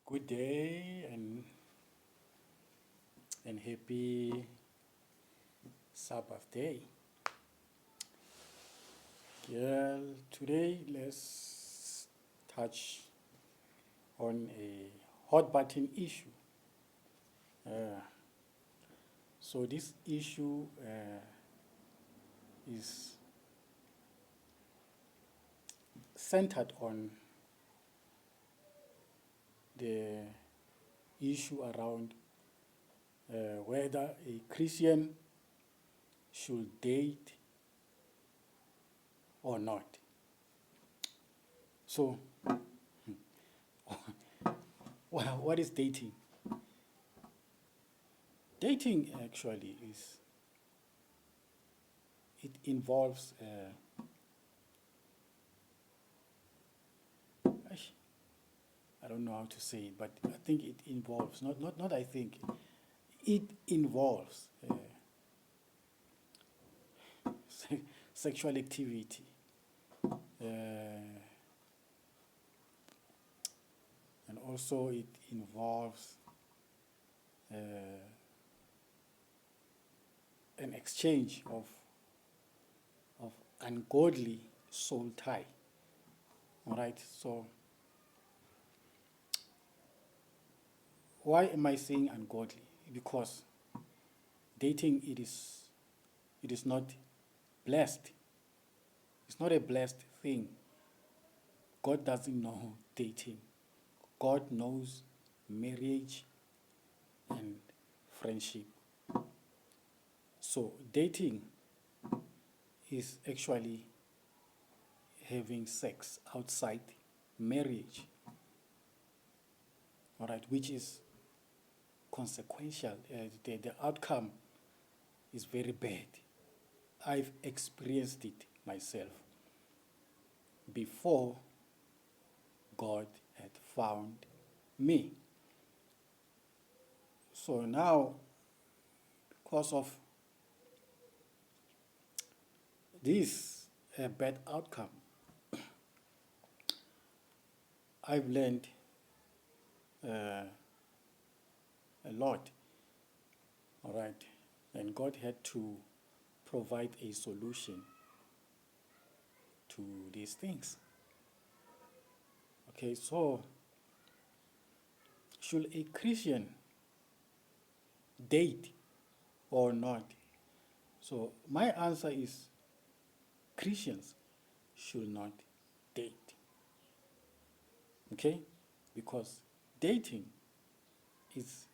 Good day and happy Sabbath day. Yeah, today let's touch on a hot button issue. Uh, so this issue is centered on the issue around whether a Christian should date or not. So, well, what is dating? Dating actually it involves, I don't know how to say it, but I think it involves, not I think, it involves sexual activity. And also it involves an exchange of ungodly soul tie. All right, so why am I saying ungodly? Because dating it is not blessed. It's not a blessed thing. God doesn't know dating. God knows marriage and friendship. So dating is actually having sex outside marriage, all right, which is consequential. The outcome is very bad. I've experienced it myself before God had found me. So now, because of this bad outcome, I've learned a lot, all right, and God had to provide a solution to these things. Okay, so should a Christian date or not? So my answer is Christians should not date. Okay? Because dating is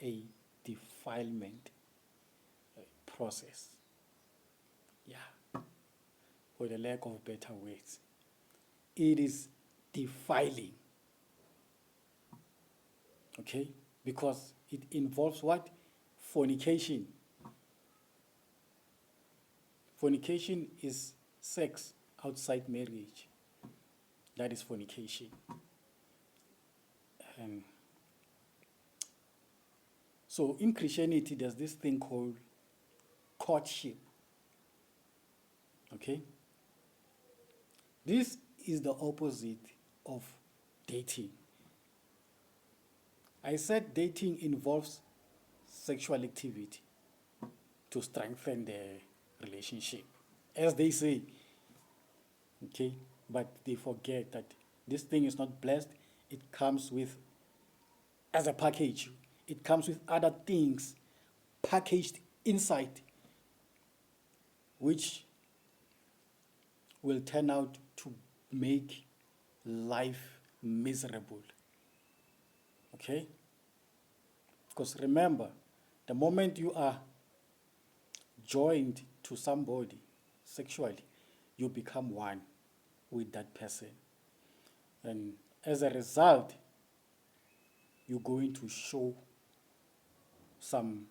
a defilement process. Yeah, for the lack of better words. It is defiling. Okay? Because it involves what? Fornication. Fornication is sex outside marriage. That is fornication. And so in Christianity, there's this thing called courtship. Okay? This is the opposite of dating. I said dating involves sexual activity to strengthen the relationship, as they say. Okay? But they forget that this thing is not blessed. It comes with, as a package, it comes with other things packaged inside, which will turn out to make life miserable. Okay? Because remember, the moment you are joined to somebody sexually, you become one with that person. And as a result, you're going to show some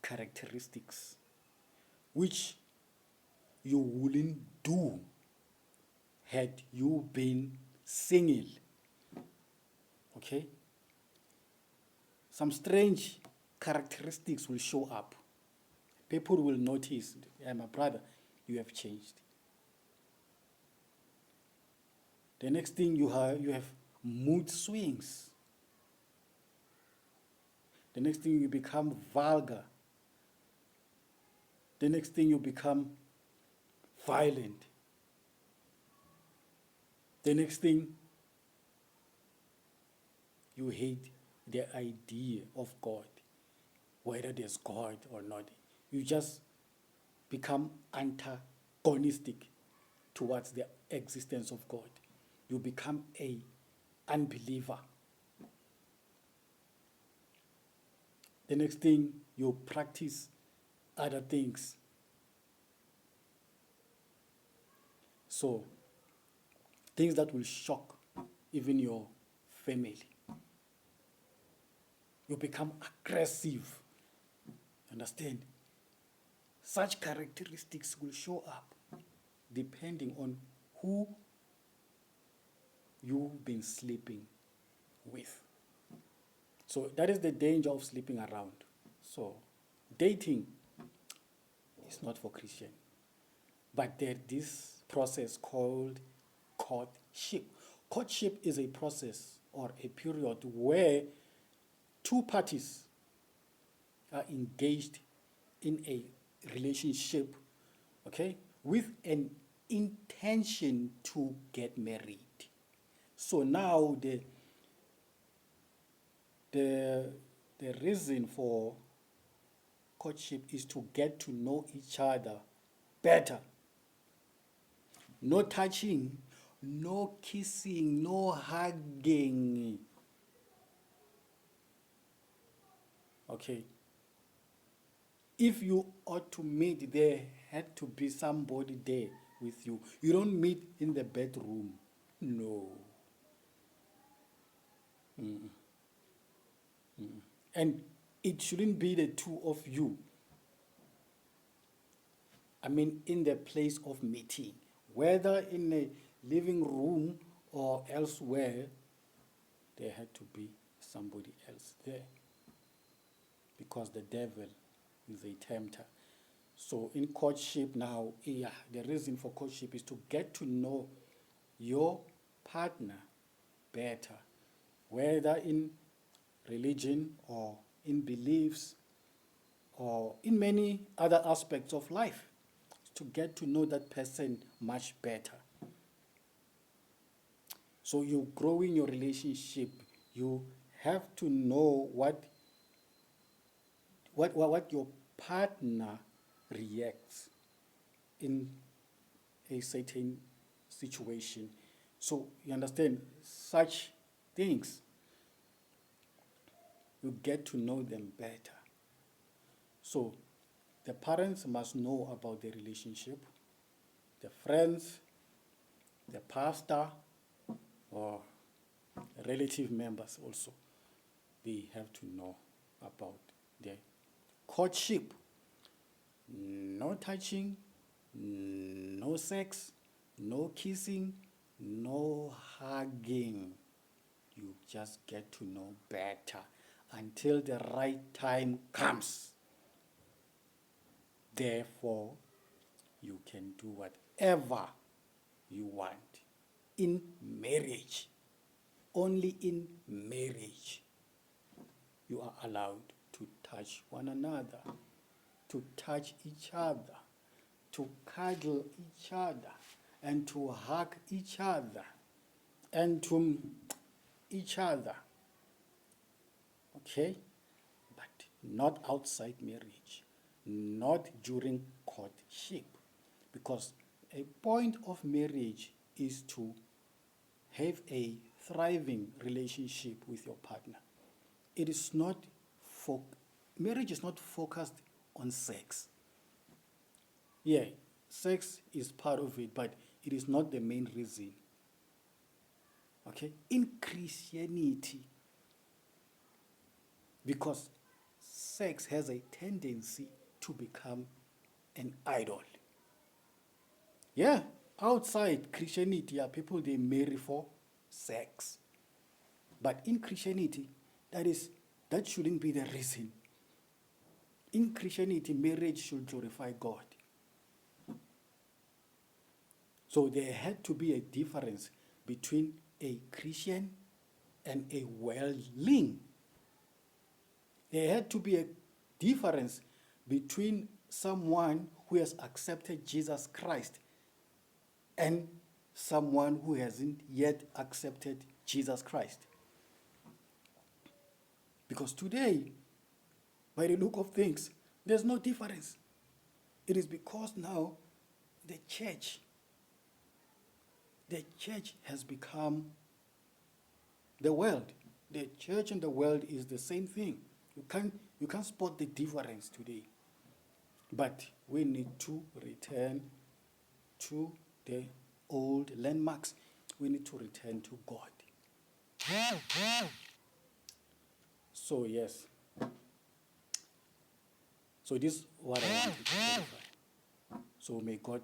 characteristics which you wouldn't do had you been single. Okay? Some strange characteristics will show up. People will notice, hey, my brother, you have changed. The next thing you have mood swings. The next thing you become vulgar. The next thing you become violent. The next thing you hate the idea of God, whether there's God or not. You just become antagonistic towards the existence of God. You become a unbeliever. The next thing, you practice other things. So, things that will shock even your family. You become aggressive. Understand? Such characteristics will show up depending on who you've been sleeping with. So that is the danger of sleeping around. So dating is not for Christian. But there's this process called courtship. Courtship is a process or a period where two parties are engaged in a relationship, okay, with an intention to get married. So now the reason for courtship is to get to know each other better. No touching, no kissing, no hugging. Okay. If you ought to meet, there had to be somebody there with you. You don't meet in the bedroom. No. Mm. Mm. And it shouldn't be the two of you. I mean, in the place of meeting, whether in a living room or elsewhere, there had to be somebody else there. Because the devil is a tempter. So in courtship now, the reason for courtship is to get to know your partner better, whether in religion or in beliefs or in many other aspects of life, to get to know that person much better. So you grow in your relationship, you have to know what your partner reacts in a certain situation. So you understand such things. You get to know them better. So the parents must know about the relationship, the friends, the pastor, or relative members also. They have to know about the courtship. No touching, no sex, no kissing, no hugging. You just get to know better until the right time comes. Therefore, you can do whatever you want in marriage. Only in marriage you are allowed to touch one another, to touch each other, to cuddle each other, and to hug each other, and to each other. Okay? But not outside marriage, not during courtship. Because a point of marriage is to have a thriving relationship with your partner. It is not marriage is not focused on sex. Yeah, sex is part of it, but it is not the main reason. Okay? In Christianity, because sex has a tendency to become an idol. Yeah, outside Christianity, people they marry for sex. But in Christianity, that shouldn't be the reason. In Christianity, marriage should glorify God. So there had to be a difference between a Christian and a worldling. There had to be a difference between someone who has accepted Jesus Christ and someone who hasn't yet accepted Jesus Christ. Because today, by the look of things, there's no difference. It is because now the church has become the world. The church and the world is the same thing. You can't spot the difference today. But we need to return to the old landmarks. We need to return to God. So yes. So this is what I wanted to clarify. So may God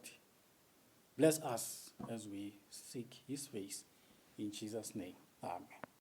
bless us as we seek His face. In Jesus' name, amen.